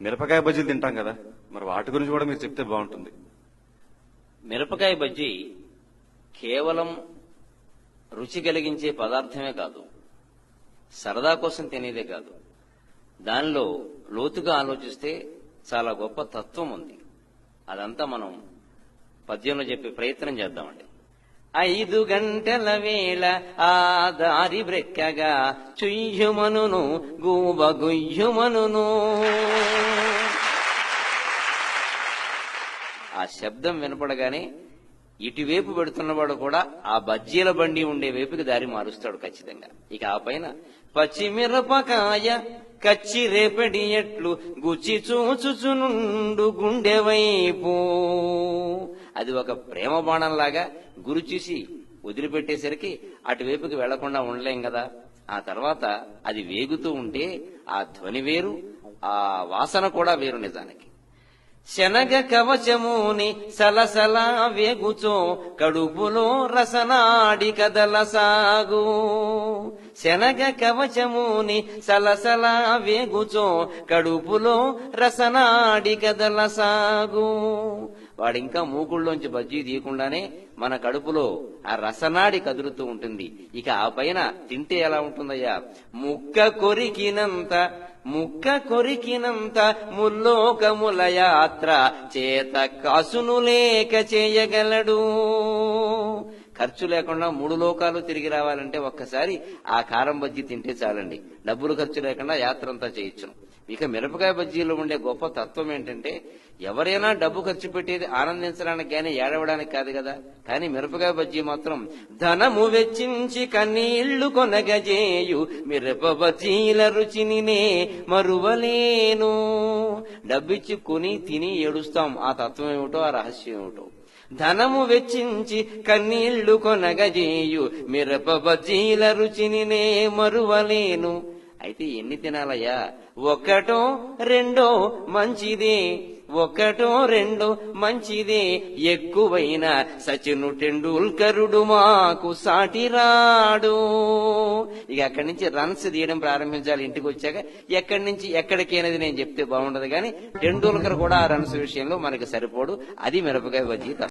మిరపకాయ బజ్జీలు తింటాం కదా, మరి వాటి గురించి కూడా మీరు చెప్తే బాగుంటుంది. మిరపకాయ బజ్జీ కేవలం రుచి కలిగించే పదార్థమే కాదు, సరదా కోసం తినేదే కాదు. దానిలో లోతుగా ఆలోచిస్తే చాలా గొప్ప తత్వం ఉంది. అదంతా మనం పద్యంలో చెప్పే ప్రయత్నం చేద్దామండి. 5 గంటల వేళ ఆ దారి బ్రెక్కగా చుయ్యుమనును గూబ గుయ్యుమనును. ఆ శబ్దం వినపడగానే ఇటువైపు పెడుతున్నవాడు కూడా ఆ బజ్జీల బండి ఉండే వైపుకి దారి మారుస్తాడు ఖచ్చితంగా. ఇక ఆ పైన పచ్చిమిరపకాయ కచ్చి రేపడి ఎట్లు గుచ్చి చూచుచునుండు గుండె వైపు. అది ఒక ప్రేమ బాణంలాగా గురి చూసి వదిలిపెట్టేసరికి అటువైపుకి వెళ్లకుండా ఉండలేం కదా. ఆ తర్వాత అది వేగుతూ ఉంటే ఆ ధ్వని వేరు, ఆ వాసన కూడా వేరు. నిజానికి శనగ కవచముని సలసలా వేగుచో కడుపులో రసనాడి కదల సాగు. శనగ కవచముని సలసలా వేగుచో కడుపులో రసనాడి కదల సాగు. వాడింకా మూకుళ్ళలోంచి బజ్జీ తీయకుండానే మన కడుపులో ఆ రసనాడి కదులుతూ ఉంటుంది. ఇక ఆ పైన తింటే ఎలా ఉంటుందయ్యా? ముక్క కొరికినంత ముల్లోకముల యాత్ర చేత కాసును లేక చేయగలడు. ఖర్చు లేకుండా 3 లోకాలు తిరిగి రావాలంటే ఒక్కసారి ఆ కారం బజ్జీ తింటే చాలండి. డబ్బులు ఖర్చు లేకుండా యాత్ర అంతా చేయొచ్చును. ఇక మిరపకాయ బజ్జీలో ఉండే గొప్ప తత్వం ఏంటంటే, ఎవరైనా డబ్బు ఖర్చు పెట్టేది ఆనందించడానికి కానీ ఏడవడానికి కాదు కదా. కానీ మిరపకాయ బజ్జీ మాత్రం ధనము వెచ్చించి కన్నీళ్లు కొనగజేయు మిరప బజ్జీల రుచినినే మరువలేను. డబ్బిచ్చి కొని తిని ఏడుస్తాం. ఆ తత్వం ఏమిటో, ఆ రహస్యం ఏమిటో. ధనము వెచ్చించి కన్నీళ్లు కొనగజేయు మిరప బజ్జీల రుచినినే మరువలేను. అయితే ఎన్ని తినాలయ్యా? 1 2 మంచిదే, 1 2 మంచిదే. ఎక్కువైన సచిను టెండూల్కరుడు మాకు సాటిరాడు. ఇక అక్కడి నుంచి రన్స్ తీయడం ప్రారంభించాలి. ఇంటికి వచ్చాక ఎక్కడి నుంచి ఎక్కడికి అనేది నేను చెప్తే బాగుండదు, కానీ టెండూల్కర్ కూడా ఆ రన్స్ విషయంలో మనకి సరిపోడు. అది మిరపకాయ బజ్జీ.